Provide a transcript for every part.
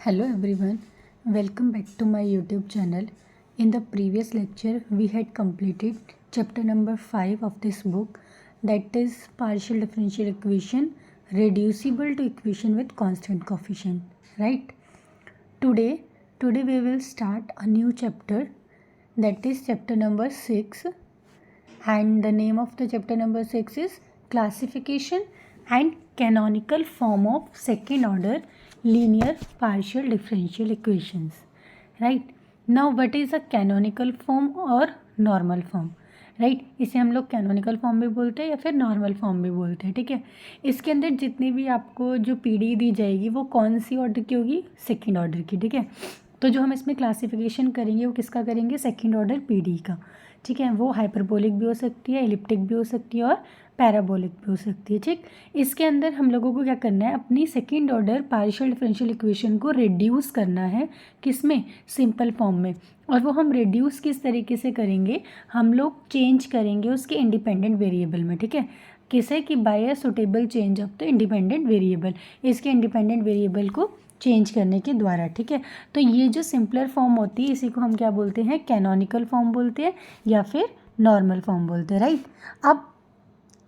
Hello everyone, welcome back to my YouTube channel. In the previous lecture, we had completed chapter number 5 of this book, that is partial differential equation reducible to equation with constant coefficient, right? Today we will start a new chapter, that is chapter number 6, and the name of the chapter number 6 is classification and canonical form of second order linear partial differential equations. Right now, what is a canonical form और normal form? Right इसे हम लोग canonical form भी बोलते हैं या फिर normal form भी बोलते हैं. ठीक है, इसके अंदर जितनी भी आपको जो पीडी दी जाएगी वो कौन सी ऑर्डर की होगी? सेकंड ऑर्डर की. ठीक है, तो जो हम इसमें क्लासिफिकेशन करेंगे वो किसका करेंगे? सेकंड ऑर्डर पीडी का. ठीक है, वो हाइपरबोलिक भी हो सकती है, एलिप्टिक भी हो सकती है और पैराबोलिक भी हो सकती है. ठीक, इसके अंदर हम लोगों को क्या करना है? अपनी second order partial differential equation को रिड्यूस करना है. किसमें? सिंपल फॉर्म में. और वो हम रिड्यूस किस तरीके से करेंगे? हम लोग चेंज करेंगे उसके इंडिपेंडेंट वेरिएबल में. ठीक है, किसे? कि by a suitable change of the independent variable. इसके इंडिपेंडेंट वेरिएबल को चेंज करने के द्वारा. ठीक है, तो ये जो सिंपलर फॉर्म होती है इसी को हम क्या बोलते हैं? कैनोनिकल फॉर्म बोलते हैं या फिर नॉर्मल फॉर्म बोलते हैं. राइट, अब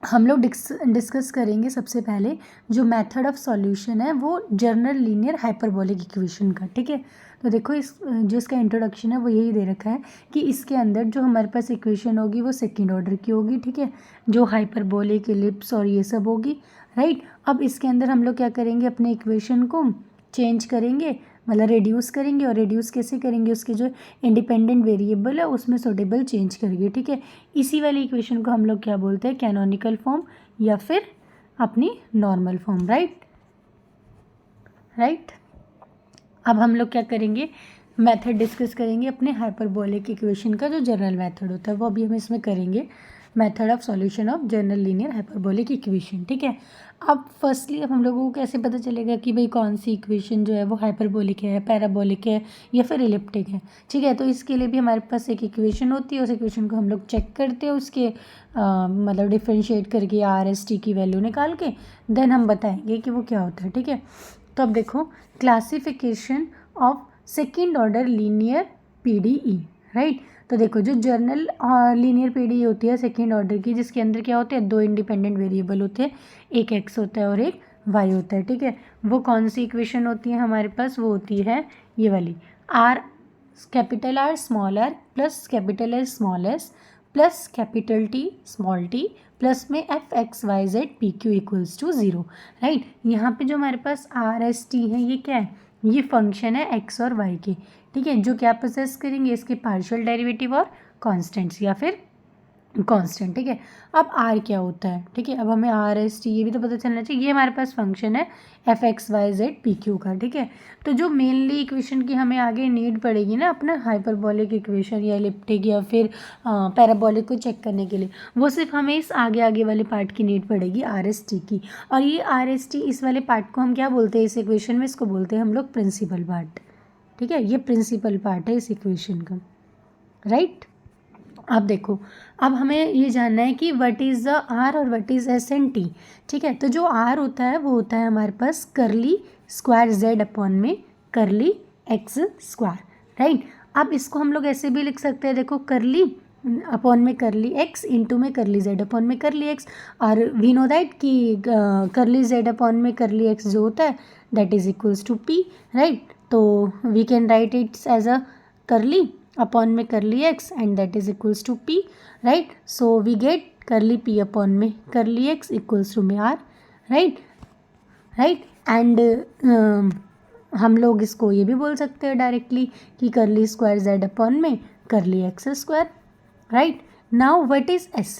हम लोग डिस्कस करेंगे सबसे पहले जो मेथड ऑफ सॉल्यूशन है वो जनरल लीनियर हाइपरबोलिक इक्वेशन का. ठीक है, तो देखो इस जो इसका इंट्रोडक्शन है वो यही दे रखा है कि इसके अंदर जो हमारे पास इक्वेशन होगी वो सेकंड ऑर्डर की होगी. ठीक है, जो हाइपरबोलिक, एलिप्स और ये सब होगी. राइट, अब इसके अंदर हम लोग क्या करेंगे? अपने इक्वेशन को चेंज करेंगे, मतलब रिड्यूस करेंगे. और रिड्यूस कैसे करेंगे? उसके जो इंडिपेंडेंट वेरिएबल है उसमें सुटेबल चेंज करेंगे. ठीक है, इसी वाली इक्वेशन को हम लोग क्या बोलते हैं? कैनोनिकल फॉर्म या फिर अपनी नॉर्मल फॉर्म. राइट, अब हम लोग क्या करेंगे? मेथड डिस्कस करेंगे अपने हाइपरबोलिक इक्वेशन का जो जनरल मेथड होता है वो अभी हम इसमें करेंगे. Method of solution of general linear hyperbolic equation. ठीक है, अब फर्स्टली अब हम लोगों को कैसे पता चलेगा कि भाई कौन सी इक्वेशन जो है वो हाइपरबोलिक है, पैराबोलिक है या फिर एलिप्टिक है? ठीक है, तो इसके लिए भी हमारे पास एक इक्वेशन होती है. उस इक्वेशन को हम लोग चेक करते हैं, उसके मतलब डिफ्रेंशिएट करके RST की वैल्यू निकाल के देन हम बताएंगे कि वो क्या होता है. ठीक है, तो अब देखो classification of second order linear PDE. Right, तो देखो जो जर्नल लीनियर PDE होती है सेकेंड ऑर्डर की, जिसके अंदर क्या होते हैं? दो इंडिपेंडेंट वेरिएबल होते हैं, एक x होता है और एक y होता है. ठीक है, वो कौन सी इक्वेशन होती है हमारे पास? वो होती है ये वाली, R capital R small r plus capital S small s plus capital T small t plus में f(x,y,z) pq equals to 0. Right, यहाँ पे जो हमारे पास RST है ये क्या है? ये फंक्शन है x और y के. ठीक है, जो क्या प्रोसेस करेंगे? इसके पार्शियल डेरिवेटिव और कांस्टेंट्स या फिर कांस्टेंट. ठीक है, अब r क्या होता है? ठीक है, अब हमें RST ये भी तो पता चलना चाहिए. ये हमारे पास फंक्शन है f(x,y,z) pq का. ठीक है, तो जो मेनली इक्वेशन की हमें आगे नीड पड़ेगी ना अपना हाइपरबोलिक इक्वेशन या एलिप्टिक या फिर पैराबोलिक को चेक करने के लिए, वो सिर्फ हमें इस आगे वाले पार्ट की नीड पड़ेगी RST की. और ये RST इस वाले पार्ट को हम क्या बोलते हैं इस इक्वेशन में? इसको बोलते हैं हम लोग प्रिंसिपल पार्ट. ठीक है, ये प्रिंसिपल पार्ट है इस इक्वेशन का. राइट, अब देखो, अब हमें ये जानना है कि व्हाट इज़ द R और what is S and T. ठीक है, तो जो R होता है वो होता है हमारे पास करली स्क्वायर Z अपॉन में करली X स्क्वायर. राइट, अब इसको हम लोग ऐसे भी लिख सकते हैं, देखो करली अपॉन में करली X इंटू में करली Z अपॉन में करली X. और वी नो दैट कि करली Z अपॉन में करली X जो होता है that is equals to P. Right, तो we can write it's as a curly upon में curly x and that is equals to p. Right, so we get curly p upon में curly x equals to में r. Right, and हम लोग इसको ये भी बोल सकते हैं डायरेक्टली कि करली स्क्वायर z अपॉन में curly x square. Right, now what is s,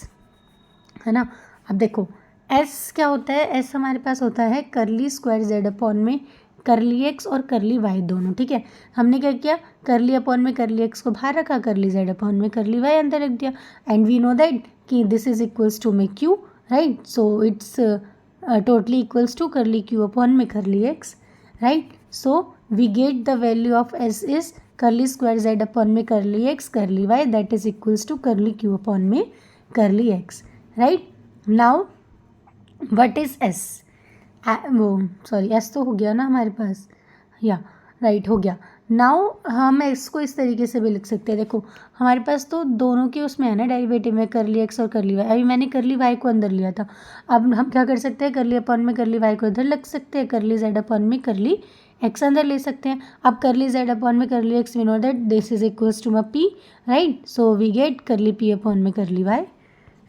है ना? अब देखो s क्या होता है? s हमारे पास होता है करली स्क्वायर z अपॉन में करली एक्स और करली वाई दोनों. ठीक है, हमने क्या किया? करली अपॉन में करली एक्स को बाहर रखा, करली जेड अपॉन में करली वाई अंदर रख दिया. एंड वी नो दैट कि दिस इज इक्वल्स टू में q. Right, so it's totally equals to curly q upon में curly x. Right, so we get the value of s is curly square z upon में curly x curly y that is equals to curly q upon में curly x. Right, now what is s? वो sorry s तो हो गया ना हमारे पास. या right हो गया। नाउ हम इसको इस तरीके से भी लिख सकते हैं, देखो हमारे पास तो दोनों के उसमें है ना डेरिवेटिव में, करली एक्स और करली वाई। अभी मैंने करली वाई को अंदर लिया था, अब हम क्या कर सकते हैं, करली अपॉन में करली वाई को इधर लिख सकते हैं, करली जेड अपॉन में करली एक्स अंदर ले सकते हैं। अब करली जेड अपॉन में curly x, we know that this is equals to p, right. So we get curly p upon में curly y,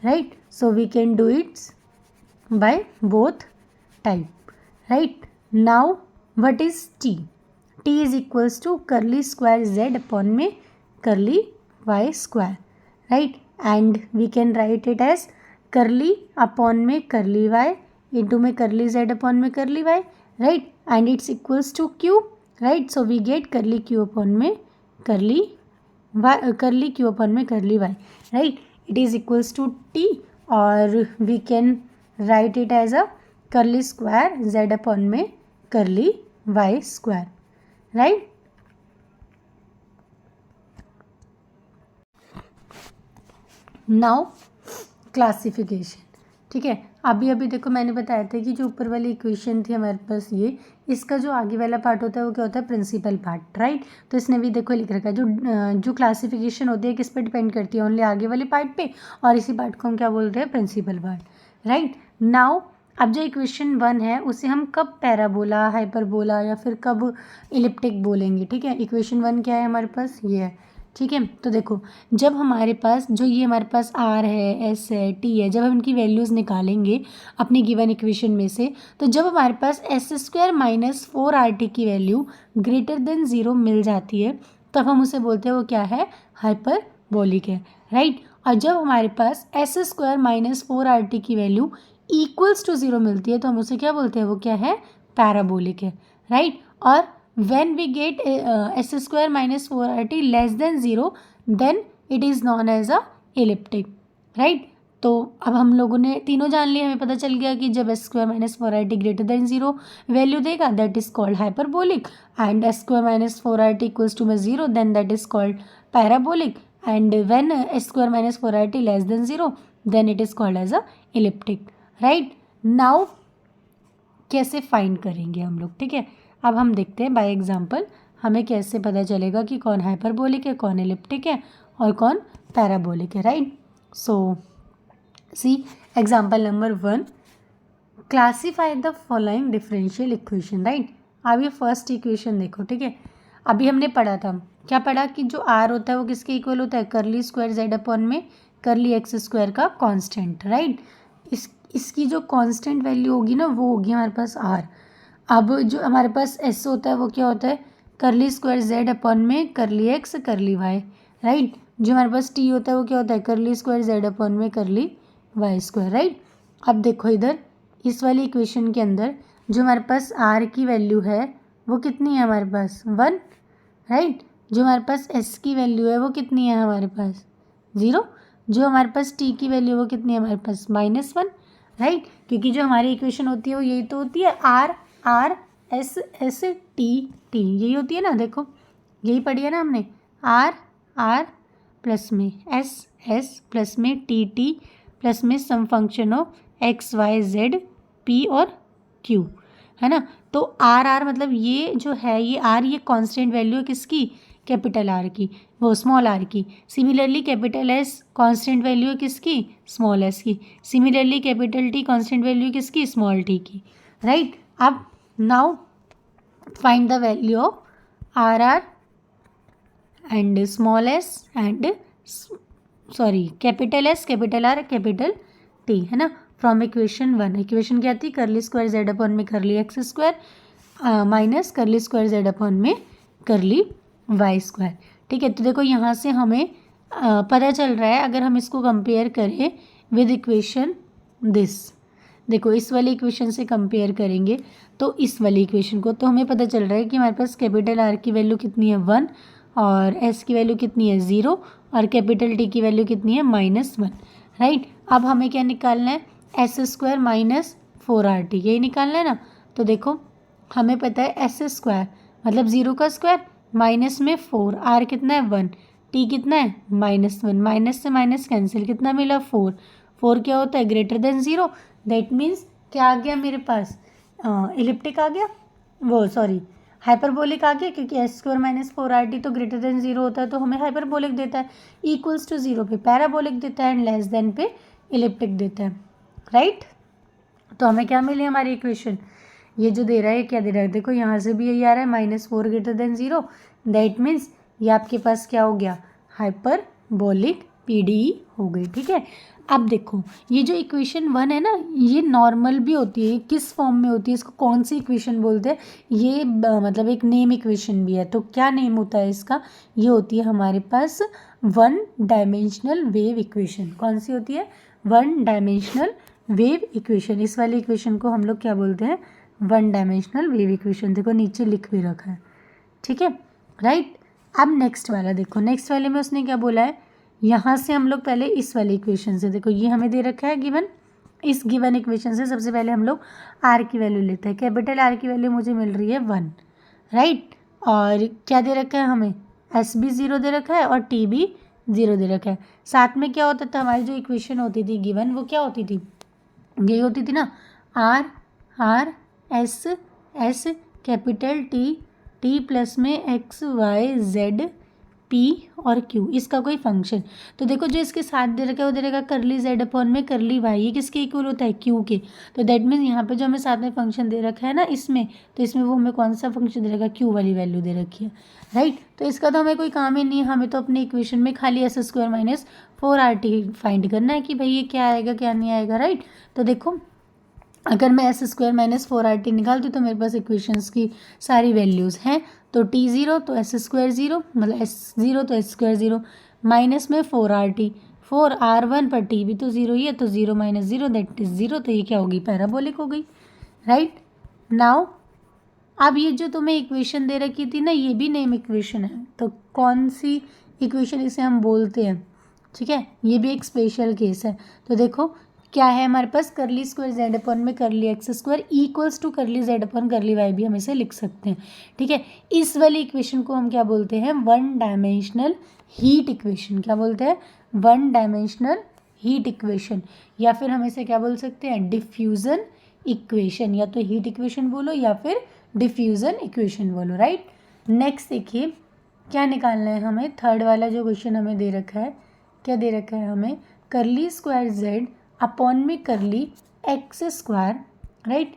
right. So we can do it's by both type, right. Now what is t? t is equals to curly square z upon में curly y square, right, and we can write it as curly upon में curly y into में curly z upon में curly y, right, and it's equals to q, right. So we get curly q upon में curly y, curly q upon में curly y, right. It is equals to t, or we can write it as a curly square z upon में curly y square, right. Now classification, ठीक है। अभी देखो मैंने बताया था कि जो ऊपर वाली इक्वेशन थी हमारे पास ये, इसका जो आगे वाला पार्ट होता है वो क्या होता है, प्रिंसिपल पार्ट, राइट। तो इसने भी देखो लिख रखा है, जो क्लासिफिकेशन होती है किस पे डिपेंड करती है, ओनली आगे वाले पार्ट पे, और इसी पार्ट को हम क्या बोल रहे हैं, प्रिंसिपल पार्ट, राइट। नाउ अब जो इक्वेशन 1 है उसे हम कब पैराबोला, हाइपरबोला या फिर कब इलिप्टिक बोलेंगे, ठीक है। इक्वेशन 1 क्या है हमारे पास, ये है, ठीक है। तो देखो जब हमारे पास जो ये हमारे पास आर है, एस है, टी है, जब हम इनकी वैल्यूज़ निकालेंगे अपनी गिवन इक्वेशन में से, तो जब हमारे पास एस स्क्वायर माइनस 4RT की वैल्यू ग्रेटर देन 0 मिल जाती है, तब हम उसे बोलते हैं वो क्या है, हाइपरबोलिक है, राइट। और जब हमारे पास एस स्क्वायर माइनस 4RT की वैल्यू इक्वल्स टू 0 मिलती है, तो हम उसे क्या बोलते हैं, वो क्या है, पैराबोलिक है, राइट। और when we get s square minus 4RT less than 0, then it is known as a elliptic, right। तो अब हम लोगों ने तीनों जान लिए, हमें पता चल गया कि जब s square minus 4RT greater than 0 value देगा that is called hyperbolic, and s square minus 4RT equals to 0 then that is called parabolic, and when s square minus 4RT less than 0 then it is called as a elliptic, right। now कैसे find करेंगे हम लोग, ठीक है। अब हम देखते हैं बाय एग्जांपल हमें कैसे पता चलेगा कि कौन हाइपरबोलिक है, कौन एलिप्टिक है और कौन पैराबोलिक है, right. So see example number 1, classify the following differential equation, right. अब ये फर्स्ट इक्वेशन देखो, ठीक है। अभी हमने पढ़ा था, क्या पढ़ा कि जो आर होता है वो किसके इक्वल होता है, करली स्क्वायर जेड अपॉन में करली एक्स स्क्वायर का कॉन्स्टेंट, राइट। इसकी जो कांस्टेंट वैल्यू होगी ना वो होगी हमारे पास आर। अब जो हमारे पास एस होता है वो क्या होता है, करली स्क्वायर जेड अपॉन में curly x curly y, right. जो हमारे पास टी होता है वो क्या होता है, करली स्क्वायर जेड अपॉन में करली वाई स्क्वायर, राइट। अब देखो इधर इस वाली इक्वेशन के अंदर जो हमारे पास आर की वैल्यू है वो कितनी है हमारे पास, 1, राइट। जो हमारे पास एस की वैल्यू है वो कितनी है हमारे पास, 0। जो हमारे पास टी की वैल्यू वो कितनी है हमारे पास, -1, राइट। क्योंकि जो हमारी इक्वेशन होती है वो यही तो होती है, r r s s t t, यही होती है ना, देखो यही पढ़ी है ना हमने, आर आर प्लस में एस एस प्लस में टी टी प्लस में some function of X Y Z P और क्यू, है ना। तो आर आर मतलब ये जो है ये आर, ये कांस्टेंट वैल्यू है किसकी, कैपिटल आर की, वो स्मॉल आर की। Similarly capital S constant value है किसकी, स्मॉल एस की। Similarly capital T constant value किसकी, स्मॉल टी की, राइट। अब now find the value of r r and small s and sorry capital S capital R capital T, है ना, from equation 1। Equation क्या थी, करली square z upon में curly X square minus curly square z upon में curly Y square, ठीक है। तो देखो यहाँ से हमें पता चल रहा है, अगर हम इसको कंपेयर करें विद इक्वेशन दिस, देखो इस वाली इक्वेशन से कंपेयर करेंगे तो इस वाली इक्वेशन को, तो हमें पता चल रहा है कि हमारे पास कैपिटल आर की वैल्यू कितनी है 1 और एस की वैल्यू कितनी है 0 और कैपिटल टी की वैल्यू कितनी है -1, राइट। अब हमें क्या निकालना है, एस स्क्वायर माइनस 4RT, यही निकालना है ना। तो देखो हमें पता है एस स्क्वायर मतलब 0 का स्क्वायर माइनस में 4, आर कितना है 1, टी कितना है -1, माइनस से माइनस कैंसिल, कितना मिला 4, 4 क्या होता है ग्रेटर देन 0, दैट मीन्स क्या आ गया मेरे पास, इलिप्टिक आ गया, वो सॉरी हाइपरबोलिक आ गया क्योंकि एस स्क्वायर माइनस 4RT तो ग्रेटर देन 0 होता है तो हमें हाइपरबोलिक देता है, इक्वल्स टू 0 पे पैराबोलिक देता है एंड लेस देन पे इलिप्टिक देता है, राइट। तो हमें क्या मिली हमारी इक्वेशन, ये जो दे रहा है क्या दे रहा है, देखो यहाँ से भी यही आ रहा है -4 ग्रेटर देन 0, दैट मीन्स ये आपके पास क्या हो गया, हाइपरबोलिक PDE हो गई, ठीक है। अब देखो ये जो इक्वेशन 1 है ना, ये नॉर्मल भी होती है, किस फॉर्म में होती है, इसको कौन सी इक्वेशन बोलते हैं, ये मतलब एक नेम इक्वेशन भी है, तो क्या नेम होता है इसका, ये होती है हमारे पास 1 डायमेंशनल वेव इक्वेशन। कौन सी होती है, 1 डायमेंशनल वेव इक्वेशन। इस वाली इक्वेशन को हम लोग क्या बोलते हैं, 1 डायमेंशनल वेव इक्वेशन। देखो नीचे लिख भी रखा है, ठीक है, राइट। अब नेक्स्ट वाला देखो, नेक्स्ट वाले में उसने क्या बोला है, यहाँ से हम लोग पहले इस वाली इक्वेशन से, देखो ये हमें दे रखा है गिवन, इस गिवन इक्वेशन से सबसे पहले हम लोग R की वैल्यू लेते हैं। कैपिटल R की वैल्यू मुझे मिल रही है 1, राइट। और क्या दे रखा है हमें, S भी 0 दे रखा है और T भी 0 दे रखा है। साथ में क्या होता था, हमारी जो इक्वेशन होती थी गिवन, वो क्या होती थी, यही होती थी ना, R S S capital T plus में X Y Z P और Q, इसका कोई फंक्शन। तो देखो जो इसके साथ दे रखा है वो दे रखा करली Z अपॉन में करली Y, ये किसके इक्वल होता है, Q के। तो दैट मीन्स यहाँ पे जो हमें साथ में फंक्शन दे रखा है ना इसमें, तो इसमें वो हमें कौन सा फंक्शन दे रखा है, Q वाली वैल्यू दे रखी है, राइट। तो इसका तो हमें कोई काम ही नहीं है, हमें तो अपनी इक्वेशन में खाली S square minus 4RT find करना है कि भाई ये क्या आएगा क्या नहीं आएगा, राइट। तो देखो अगर मैं S स्क्वायर माइनस 4RT निकालती हूँ तो मेरे पास इक्वेशंस की सारी वैल्यूज़ हैं। तो T 0 तो S स्क्वायर 0, मतलब S 0 तो S स्क्वायर 0, माइनस में 4RT, 4R1 पर T भी तो 0 ही है, तो 0 माइनस 0 दैट इज 0, तो ये क्या होगी, पैराबोलिक हो गई, राइट। नाउ अब ये जो तुम्हें इक्वेशन दे रखी थी ना, ये भी नेम इक्वेशन है, तो कौन सी इक्वेशन इसे हम बोलते हैं, ठीक है, ये भी एक स्पेशल केस है। तो देखो क्या है हमारे पास, करली स्क्वायर Z अपॉन में curly X square equals to करली Z अपॉन करली Y भी हम इसे लिख सकते हैं, ठीक है। इस वाली इक्वेशन को हम क्या बोलते हैं, 1 डायमेंशनल हीट इक्वेशन। क्या बोलते हैं, 1 डायमेंशनल हीट इक्वेशन, या फिर हम इसे क्या बोल सकते हैं, डिफ्यूजन इक्वेशन, या तो हीट इक्वेशन बोलो या फिर डिफ्यूजन इक्वेशन बोलो, राइट। नेक्स्ट देखिए क्या निकालना है हमें, थर्ड वाला जो क्वेश्चन हमें दे रखा है, क्या दे रखा है हमें, करली स्क्वायर Z अपॉन में करली एक्स स्क्वायर, राइट,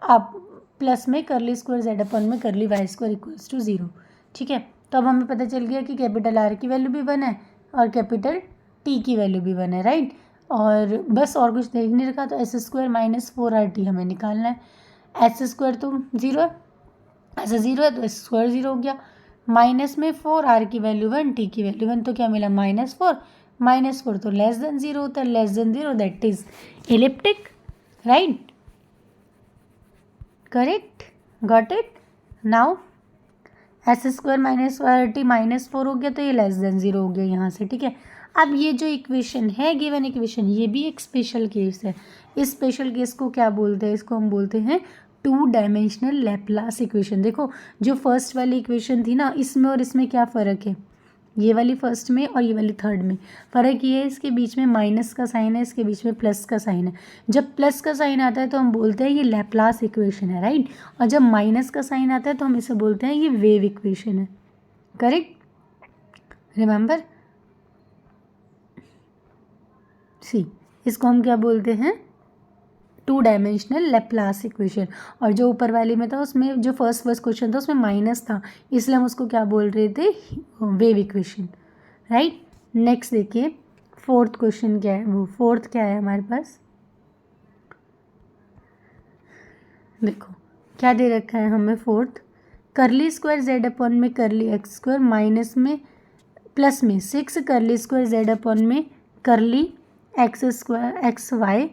अब प्लस में करली स्क्वायर Z अपॉन में करली Y स्क्वायर इक्वल्स टू 0, ठीक है। तो अब हमें पता चल गया कि कैपिटल R की वैल्यू भी 1 है और कैपिटल T की वैल्यू भी 1 है, राइट। और बस और कुछ देख नहीं रखा, तो S स्क्वायर माइनस 4RT हमें निकालना है। S स्क्वायर तो 0 है, ऐसा 0 है तो S स्क्वायर 0 हो गया, माइनस में 4R की वैल्यू 1, T की वैल्यू 1, तो क्या मिला, -4 तो लेस देन 0 होता है, less than 0 that is elliptic, right, correct, got it. Now S square minus 4RT -4 हो गया, तो ये लेस देन 0 हो गया यहाँ से, ठीक है। अब ये जो इक्वेशन है गिवन इक्वेशन, ये भी एक स्पेशल केस है। इस स्पेशल केस को क्या बोलते हैं, इसको हम बोलते हैं 2 डायमेंशनल लैप्लास इक्वेशन। देखो जो फर्स्ट वाली इक्वेशन थी ना, इसमें और इसमें क्या फ़र्क है, ये वाली फर्स्ट में और ये वाली थर्ड में फ़र्क ये है, इसके बीच में माइनस का साइन है, इसके बीच में प्लस का साइन है। जब प्लस का साइन आता है तो हम बोलते हैं ये लैप्लास इक्वेशन है, राइट। और जब माइनस का साइन आता है तो हम इसे बोलते हैं ये वेव इक्वेशन है, करेक्ट, रिमेंबर। सी इसको हम क्या बोलते हैं, 2 डायमेंशनल लैप्लास इक्वेशन। और जो ऊपर वाली में था उसमें जो फर्स्ट क्वेश्चन था उसमें माइनस था, इसलिए हम उसको क्या बोल रहे थे, वेव इक्वेशन, राइट। नेक्स्ट देखिए फोर्थ क्वेश्चन क्या है, वो फोर्थ क्या है हमारे पास, देखो क्या दे रखा है हमें, फोर्थ करली स्क्वायर Z अपॉन में करली एक्स स्क्वायर माइनस में प्लस में 6 करली स्क्वायर Z अपॉन में curly X square x y,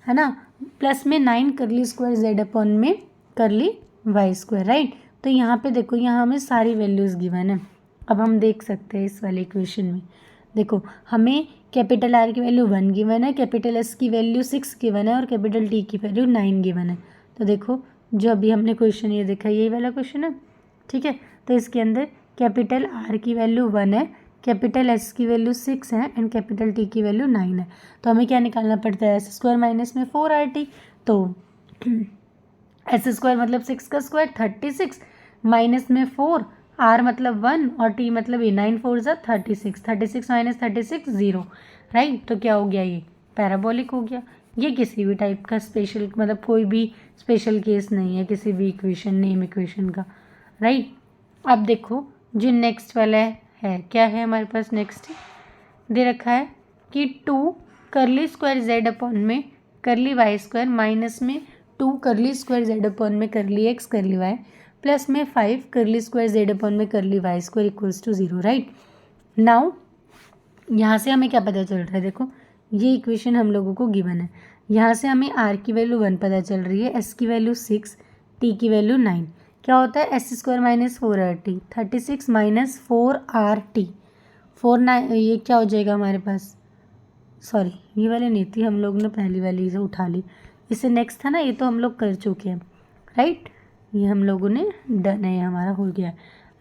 है ना, प्लस में 9 करली स्क्वायर Z अपॉन में करली Y स्क्वायर, राइट। तो यहाँ पे देखो यहाँ हमें सारी वैल्यूज़ गिवन है। अब हम देख सकते हैं इस वाले इक्वेशन में, देखो हमें कैपिटल R की वैल्यू 1 गिवन है, कैपिटल S की वैल्यू 6 गिवन है और कैपिटल T की वैल्यू 9 गिवन है। तो देखो जो अभी हमने क्वेश्चन ये देखा यही वाला क्वेश्चन है, ठीक है। तो इसके अंदर कैपिटल R की वैल्यू 1 है, कैपिटल S की वैल्यू 6 है एंड कैपिटल T की वैल्यू 9 है। तो हमें क्या निकालना पड़ता है, S स्क्वायर माइनस में 4RT, तो S स्क्वायर मतलब 6 का स्क्वायर 36, माइनस में 4, r मतलब 1 और t मतलब ये 9 4 ज़ा 36, 36 माइनस 36 0, राइट। तो क्या हो गया, ये पैराबोलिक हो गया। ये किसी भी टाइप का स्पेशल मतलब कोई भी स्पेशल केस नहीं है किसी भी इक्वेशन नेम इक्वेशन का, राइट। अब देखो जो नेक्स्ट वाला है क्या है हमारे पास, नेक्स्ट दे रखा है कि 2 करली स्क्वायर जेड अपॉन में करली वाई स्क्वायर माइनस में 2 करली स्क्वायर जेड अपॉन में curly x curly Y plus में 5 करली स्क्वायर जेड अपॉन में curly Y square equals to 0, right. Now यहाँ से हमें क्या पता चल रहा है, देखो ये इक्वेशन हम लोगों को गिवन है। यहाँ से हमें r की वैल्यू 1 पता चल रही है, s की वैल्यू 6, t की वैल्यू 9। क्या होता है S square minus 4r t, 36 minus 4r t, 9 ये क्या हो जाएगा हमारे पास, सॉरी ये वाली नहीं थी, हम लोग ने पहली वाली से उठा ली, इससे नेक्स्ट था ना, ये तो हम लोग कर चुके हैं, राइट। ये हम लोगों ने डन है, हमारा हो गया।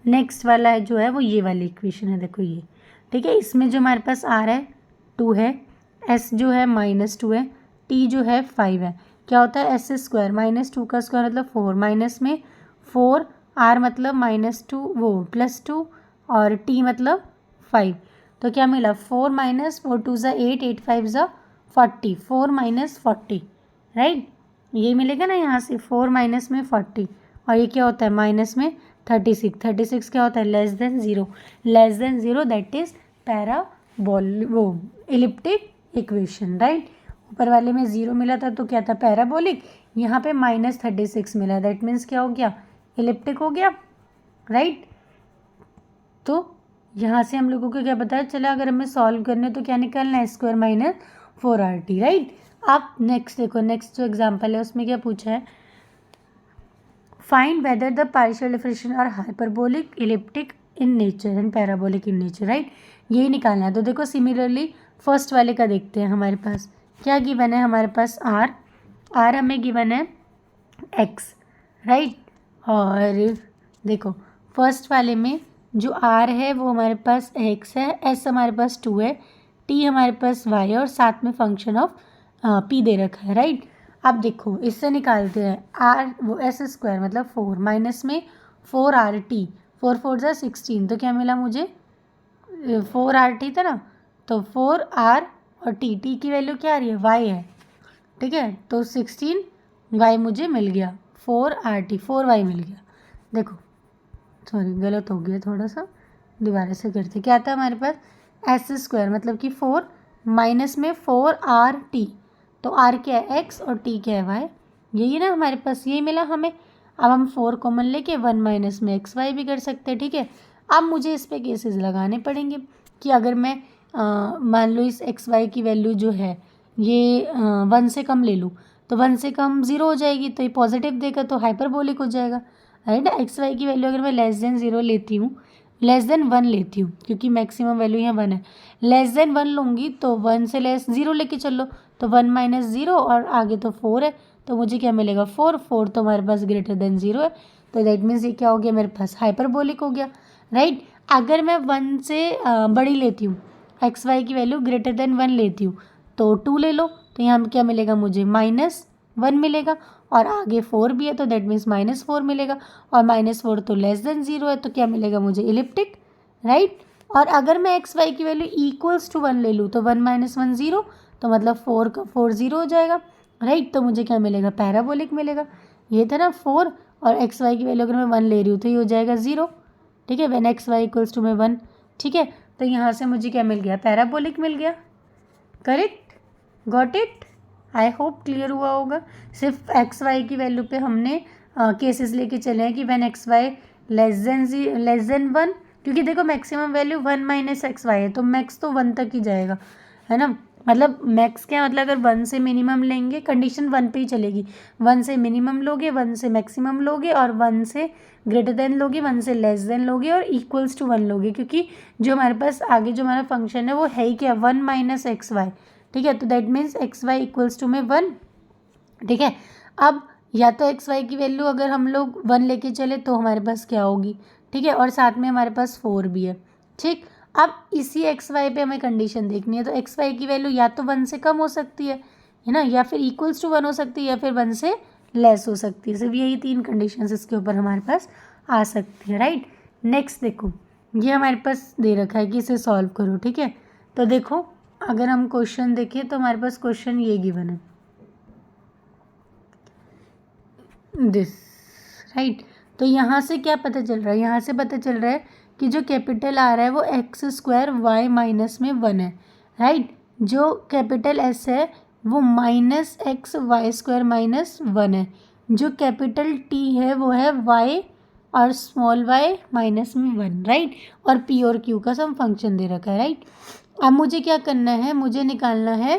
नेक्स्ट वाला है जो है वो ये वाली इक्वेशन है, देखो ये, ठीक है। इसमें जो हमारे पास r है 2 है, s जो है -2 है, t जो है 5 है। क्या होता है एस स्क्वायर माइनस 2 का स्क्वायर मतलब 4, माइनस में 4, r मतलब -2 वो +2 और t मतलब 5। तो क्या मिला 4 माइनस 4 2 ज़ा 8, 8 5 ज़ा 40, 4 माइनस 40, राइट। ये मिलेगा ना यहाँ से 4 माइनस में 40 और ये क्या होता है माइनस में 36, 36 क्या होता है लेस देन 0, दैट इज पैराबोल वो इलिप्टिक इक्वेशन, राइट। ऊपर वाले में 0 मिला था तो क्या था पैराबोलिक, यहाँ पे -36 मिला, दैट मीन्स क्या हो गया इलिप्टिक हो गया, राइट। तो यहाँ से हम लोगों को क्या पता चला, अगर हमें सॉल्व करने तो क्या निकालना है square minus 4r t, right. अब नेक्स्ट देखो, नेक्स्ट जो एग्जाम्पल है उसमें क्या पूछा है, find whether the partial differential are hyperbolic elliptic in nature and parabolic in nature, right. यही निकालना है। तो देखो सिमिलरली फर्स्ट वाले का देखते हैं, हमारे पास क्या गिवन है, हमारे पास r हमें गिवन है x, राइट। और देखो फर्स्ट वाले में जो r है वो हमारे पास x है, s हमारे पास 2 है, t हमारे पास y है और साथ में फंक्शन ऑफ p दे रखा है, राइट। अब देखो इससे निकालते हैं r वो s स्क्वायर मतलब 4 माइनस में 4r t, 4 4 ज़ा 16, तो क्या मिला मुझे 4r t था ना, तो 4r और t की वैल्यू क्या आ रही है y है, ठीक है। तो 16y मुझे मिल गया, 4r t 4y मिल गया। देखो सॉरी गलत हो गया थोड़ा सा, दोबारा से करते। क्या था हमारे पास एस स्क्वायर मतलब कि 4 माइनस में 4r t, तो r क्या है x और t क्या है y, यही ना हमारे पास, यही मिला हमें। अब हम 4 कॉमन लेके 1 माइनस में एक्स वाई भी कर सकते हैं, ठीक है। अब मुझे इस पे केसेस लगाने पड़ेंगे कि अगर मैं मान लो इस एक्स वाई की वैल्यू जो है ये 1 से कम ले लूँ तो 1 से कम 0 हो जाएगी, तो ये पॉजिटिव देगा तो हाइपरबोलिक हो जाएगा, राइट ना। एक्स वाई की वैल्यू अगर मैं लेस देन 0 लेती हूँ, लेस देन 1 लेती हूँ क्योंकि मैक्सिमम वैल्यू यहाँ 1 है, लेस देन 1 लूँगी तो 1 से लेस 0 लेके चलो, तो 1 माइनस 0 और आगे तो 4 है, तो मुझे क्या मिलेगा 4 4 तो हमारे पास ग्रेटर देन 0 है, तो दैट मीन्स ये क्या हो गया मेरे पास हाइपरबोलिक हो गया, राइट। अगर मैं 1 से बड़ी लेती हूँ, एक्स वाई की वैल्यू ग्रेटर देन 1 लेती हूँ तो 2 ले लो, तो यहाँ क्या मिलेगा मुझे -1 मिलेगा और आगे 4 भी है तो दैट मीन्स -4 मिलेगा और -4 तो लेस देन 0 है, तो क्या मिलेगा मुझे इलिप्टिक, राइट। और अगर मैं एक्स वाई की वैल्यू इक्वल्स टू 1 ले लूँ तो 1 - 1 0, तो मतलब 4 का 4 0 हो जाएगा, राइट। तो मुझे क्या मिलेगा पैराबोलिक मिलेगा। ये था ना 4 और एक्स वाई की वैल्यू अगर मैं 1 ले रही हूँ तो ये हो जाएगा 0, ठीक है, when x y equals to में 1, ठीक है। तो यहाँ से मुझे क्या मिल गया पैराबोलिक मिल गया, correct, got it. I hope clear हुआ होगा। सिर्फ एक्स वाई की वैल्यू पे हमने केसेस लेके चले हैं कि when x y less than 1, क्योंकि देखो maximum value 1 minus x y है तो मैक्स तो 1 तक ही जाएगा, है ना। मतलब मैक्स क्या मतलब अगर 1 से मिनिमम लेंगे कंडीशन 1 पे ही चलेगी, 1 से मिनिमम लोगे, 1 से मैक्सिमम लोगे और 1 से ग्रेटर देन लोगे, 1 से लेस देन लोगे और इक्वल्स टू 1 लोगे, क्योंकि जो हमारे पास आगे जो हमारा फंक्शन है वो है ही क्या 1 माइनस एक्स वाई, ठीक है। तो that means x y equals to में 1, ठीक है। अब या तो एक्स वाई की वैल्यू अगर हम लोग 1 लेके चले तो हमारे पास क्या होगी, ठीक है, और साथ में हमारे पास 4 भी है, ठीक। अब इसी एक्स वाई पे हमें कंडीशन देखनी है, तो एक्स वाई की वैल्यू या तो 1 से कम हो सकती है ना, या फिर इक्वल्स टू 1 हो सकती है, या फिर 1 से लेस हो सकती है। सिर्फ यही 3 कंडीशंस इसके ऊपर हमारे पास आ सकती है, राइट। नेक्स्ट देखो, ये हमारे पास दे रखा है कि इसे सॉल्व करो, ठीक है। तो देखो अगर हम क्वेश्चन देखें तो हमारे पास क्वेश्चन ये गिवन है दिस, राइट। तो यहाँ से क्या पता चल रहा है, यहाँ से पता चल रहा है कि जो कैपिटल आ रहा है वो एक्स स्क्वायर वाई माइनस में 1 है, राइट। जो कैपिटल एस है वो minus x y square minus 1 है। जो कैपिटल टी है वो है वाई और स्मॉल वाई माइनस में 1, राइट। और पी और क्यू का सम फंक्शन दे रखा है, राइट। अब मुझे क्या करना है, मुझे निकालना है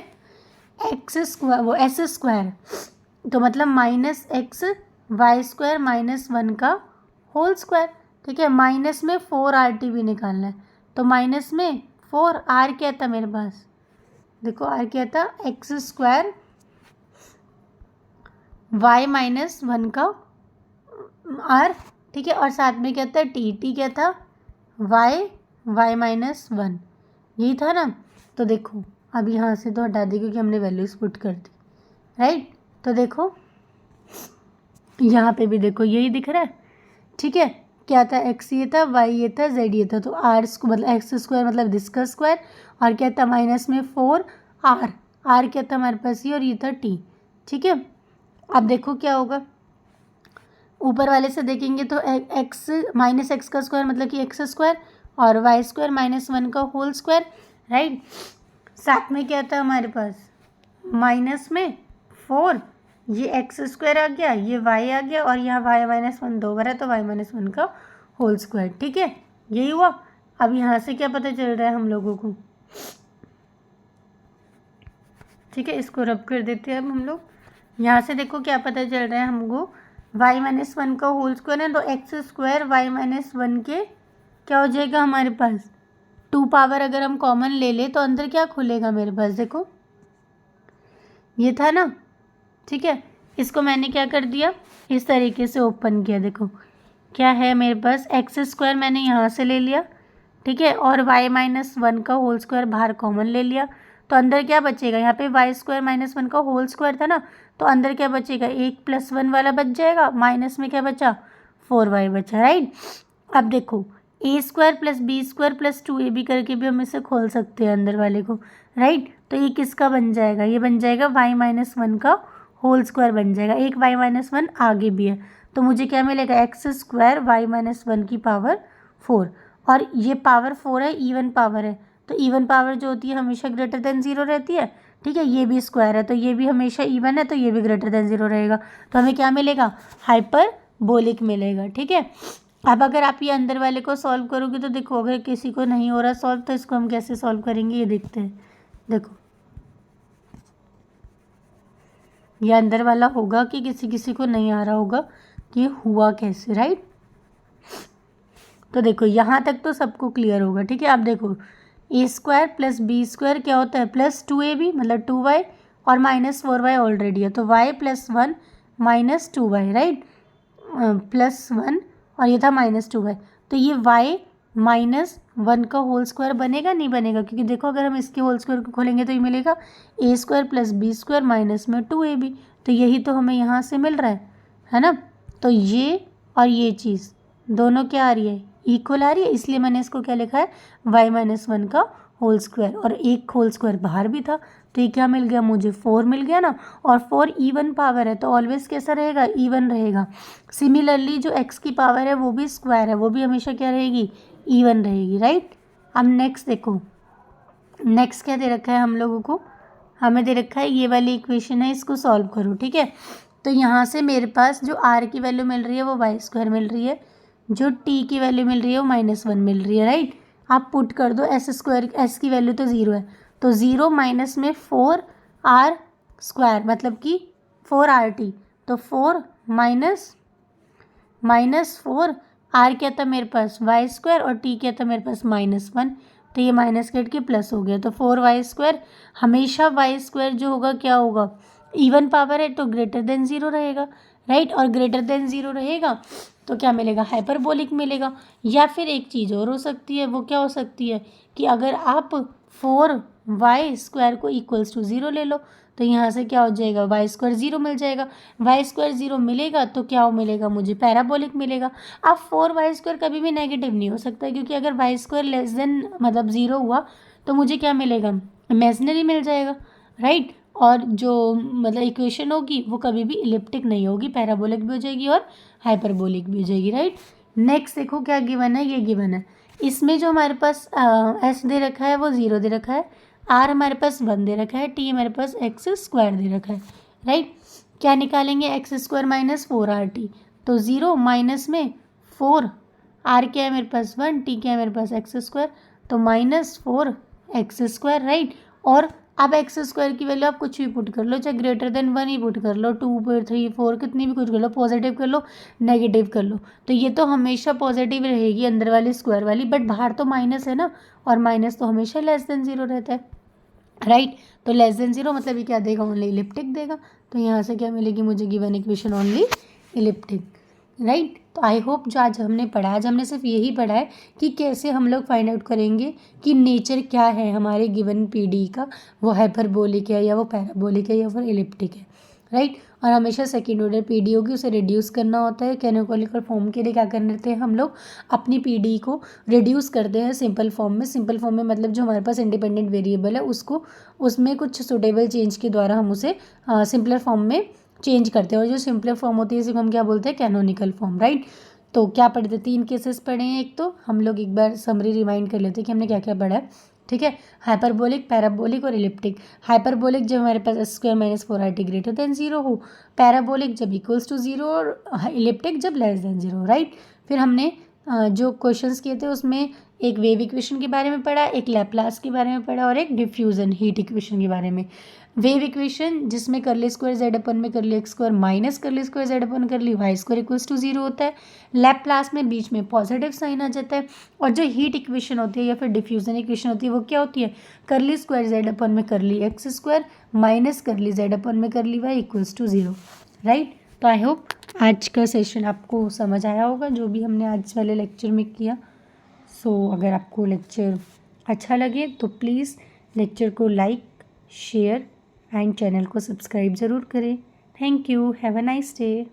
एक्स स्क्वायर, वो एस स्क्वायर, तो मतलब minus x y square minus 1 का होल स्क्वायर, ठीक है। माइनस में 4RT भी निकालना है, तो माइनस में 4, आर क्या था मेरे पास, देखो आर क्या था, एक्स स्क्वायर वाई माइनस 1 का आर, ठीक है। और साथ में क्या था, टी क्या था, वाई माइनस 1, यही था ना। तो देखो अब यहाँ से तो हटा दी क्योंकि हमने वैल्यूज पुट कर दी, राइट। तो देखो यहाँ पे भी देखो यही दिख रहा है, ठीक है। क्या था, एक्स ये था, वाई ये था, जेड ये था, तो आर मतलब एक्स स्क्वायर मतलब दिस का स्क्वायर, और क्या था माइनस में 4 आर क्या था हमारे पास ये, और ये था टी, ठीक है। अब देखो क्या होगा, ऊपर वाले से देखेंगे तो एक्स माइनस एक्स का स्क्वायर मतलब कि एक्स स्क्वायर, और वाई स्क्वायर माइनस 1 का होल स्क्वायर, राइट। साथ में क्या था हमारे पास, माइनस में 4, ये एक्स स्क्वायर आ गया, ये वाई आ गया, और यहाँ वाई माइनस 1 दो बार है तो वाई माइनस 1 का होल स्क्वायर, ठीक है। यही हुआ। अब यहाँ से क्या पता चल रहा है हम लोगों को, ठीक है, इसको रब कर देते हैं अब हम लोग। यहाँ से देखो क्या पता चल रहा है हमको, वाई माइनस 1 का होल स्क्वायर है तो एक्स स्क्वायर वाई माइनस 1 के क्या हो जाएगा हमारे पास 2 पावर, अगर हम कॉमन ले ले तो अंदर क्या खुलेगा मेरे पास, देखो ये था ना, ठीक है। इसको मैंने क्या कर दिया, इस तरीके से ओपन किया, देखो क्या है मेरे पास, एक्स स्क्वायर मैंने यहाँ से ले लिया, ठीक है, और वाई माइनस 1 का होल स्क्वायर बाहर कॉमन ले लिया, तो अंदर क्या बचेगा, यहाँ पे वाई स्क्वायर माइनस 1 का होल स्क्वायर था ना, तो अंदर क्या बचेगा, 1 + 1 वाला बच जाएगा, माइनस में क्या बचा 4y बचा, राइट। अब देखो A square plus B square plus 2ab करके भी हम इसे खोल सकते हैं अंदर वाले को, राइट। तो ये किसका बन जाएगा, ये बन जाएगा वाई माइनस 1 का होल स्क्वायर बन जाएगा, एक वाई माइनस 1 आगे भी है, तो मुझे क्या मिलेगा, एक्स स्क्वायर वाई माइनस 1 की पावर 4, और ये पावर 4 है, इवन पावर है, तो इवन पावर जो होती है हमेशा ग्रेटर देन 0 रहती है, ठीक है। ये भी स्क्वायर है तो ये भी हमेशा इवन है, तो ये भी ग्रेटर देन 0 रहेगा, तो हमें क्या मिलेगा, हाइपरबोलिक मिलेगा, ठीक है। अब अगर आप ये अंदर वाले को सॉल्व करोगे तो देखो अगर किसी को नहीं हो रहा सॉल्व तो इसको हम कैसे सॉल्व करेंगे, ये देखते हैं। देखो ये अंदर वाला होगा कि किसी किसी को नहीं आ रहा होगा कि हुआ कैसे, राइट। तो देखो यहाँ तक तो सबको क्लियर होगा, ठीक है। अब देखो A square plus B square क्या होता है, प्लस 2ab मतलब 2y, और माइनस 4y ऑलरेडी है, तो y + 1 माइनस 2y, राइट, + 1, और ये था माइनस 2y, तो ये y माइनस 1 का होल स्क्वायर बनेगा नहीं बनेगा, क्योंकि देखो अगर हम इसके होल स्क्वायर को खोलेंगे तो ये मिलेगा A square plus B square minus में 2ab, तो यही तो हमें यहाँ से मिल रहा है ना। तो ये और ये चीज़ दोनों क्या आ रही है, इक्वल आ रही है, इसलिए मैंने इसको क्या लिखा है, वाई माइनस 1 का होल स्क्वायर, और एक होल स्क्वायर बाहर भी था, तो ये क्या मिल गया मुझे, 4 मिल गया ना। और 4 इवन पावर है तो ऑलवेज कैसा रहेगा, इवन रहेगा। सिमिलरली जो x की पावर है वो भी स्क्वायर है, वो भी हमेशा क्या रहेगी, इवन रहेगी, राइट। अब नेक्स्ट देखो, नेक्स्ट क्या दे रखा है हम लोगों को, हमें दे रखा है ये वाली इक्वेशन है, इसको सॉल्व करो, ठीक है। तो यहाँ से मेरे पास जो r की वैल्यू मिल रही है वो वाई स्क्वायर मिल रही है, जो t की वैल्यू मिल रही है वो -1 मिल रही है, राइट। आप पुट कर दो एस स्क्वायर, एस की वैल्यू तो 0 है, तो 0 माइनस में 4r स्क्वायर मतलब कि 4RT, तो 4 माइनस 4, r क्या था मेरे पास वाई स्क्वायर, और t क्या था मेरे पास -1, तो ये माइनस कट के प्लस हो गया, तो 4y स्क्वायर, हमेशा y स्क्वायर जो होगा क्या होगा, इवन पावर है तो ग्रेटर देन 0 रहेगा, राइट। और ग्रेटर देन 0 रहेगा तो क्या मिलेगा, हाइपरबोलिक मिलेगा। या फिर एक चीज़ और हो सकती है, वो क्या हो सकती है कि अगर आप 4 वाई स्क्वायर को इक्वल्स टू 0 ले लो, तो यहाँ से क्या हो जाएगा, वाई स्क्वायर 0 मिल जाएगा। वाई स्क्वायर 0 मिलेगा तो क्या मिलेगा मुझे, पैराबोलिक मिलेगा। अब 4y स्क्वायर कभी भी नेगेटिव नहीं हो सकता, क्योंकि अगर वाई स्क्वायर लेस देन मतलब 0 हुआ तो मुझे क्या मिलेगा, इमेजिनरी मिल जाएगा, राइट। और जो मतलब इक्वेशन होगी वो कभी भी इलिप्टिक नहीं होगी, पैराबोलिक भी हो जाएगी और हाइपरबोलिक भी हो जाएगी, राइट। नेक्स्ट देखो क्या गिवन है, ये गिवन है, इसमें जो हमारे पास एस दे रखा है वो 0 दे रखा है, आर हमारे पास 1 दे रखा है, टी हमारे पास एक्स स्क्वायर दे रखा है, राइट। क्या निकालेंगे, एक्स स्क्वायर माइनस 4RT, तो 0 माइनस में 4, आर क्या है मेरे पास 1, टी क्या है मेरे पास एक्स स्क्वायर, तो -4x², राइट। और अब एक्स स्क्वायर की वैल्यू आप कुछ भी पुट कर लो, चाहे ग्रेटर देन 1 ही पुट कर लो, 2 3 4 कितनी भी कुछ कर लो, पॉजिटिव कर लो नेगेटिव कर लो, तो ये तो हमेशा पॉजिटिव रहेगी अंदर वाली स्क्वायर वाली, बट बाहर तो माइनस है ना, और माइनस तो हमेशा लेस देन 0 रहता है, राइट। तो लेस देन 0 मतलब ये क्या देगा, ओनली इलिप्टिक देगा, तो यहाँ से क्या मिलेगी मुझे, given equation only elliptic, right. तो आई होप जो आज हमने पढ़ा, आज हमने सिर्फ यही पढ़ा है कि कैसे हम लोग फाइंड आउट करेंगे कि नेचर क्या है हमारे गिवन पीडी का, वो हाइपरबोलिक है या वो पैराबोलिक है या फिर इलिप्टिक है, राइट। और हमेशा सेकेंड ऑर्डर पीडी होगी, उसे रिड्यूस करना होता है। कैनोनिकल फॉर्म के लिए क्या करते हैं हम लोग, अपनी पीडी को रिड्यूस करते हैं सिंपल फॉर्म में। सिंपल फॉर्म में मतलब जो हमारे पास इंडिपेंडेंट वेरिएबल है उसको उसमें कुछ सुटेबल चेंज के द्वारा हम उसे सिंपलर फॉर्म में चेंज करते हैं, और जो सिंपलर फॉर्म होती है इसी को हम क्या बोलते हैं, कैनोनिकल फॉर्म, राइट। तो क्या पढ़े थे, 3 केसेस पढ़े हैं। एक तो हम लोग एक बार समरी रिमाइंड कर लेते हैं कि हमने क्या क्या पढ़ा है, ठीक है। हाइपरबोलिक, पैराबोलिक और इलिप्टिक। हाइपरबोलिक जब हमारे पास square minus 4RT greater than 0 हो, पैराबोलिक जब इक्वल्स टू 0 और इलिप्टिक जब लेस देन 0, राइट। फिर हमने जो क्वेश्चंस किए थे उसमें एक वेव इक्वेशन के बारे में पढ़ा, एक लैप्लास के बारे में पढ़ा और एक डिफ्यूजन हीट इक्वेशन के बारे में। वेव इक्वेशन जिसमें करली स्क्वायर जेड अपन में curly X square minus curly square Z upon curly Y square equals to 0 होता है। लैप्लास में बीच में पॉजिटिव साइन आ जाता है। और जो हीट इक्वेशन होती है या फिर डिफ्यूजन इक्वेशन होती है वो क्या होती है, करली स्क्वायर जेड अपन में curly X square minus curly Z upon में curly Y equals to 0, right. तो आई होप आज का सेशन आपको समझ आया होगा जो भी हमने आज वाले लेक्चर में किया। सो अगर आपको लेक्चर अच्छा लगे तो प्लीज़ लेक्चर को लाइक, शेयर एंड चैनल को सब्सक्राइब ज़रूर करें। Thank you, have a nice day.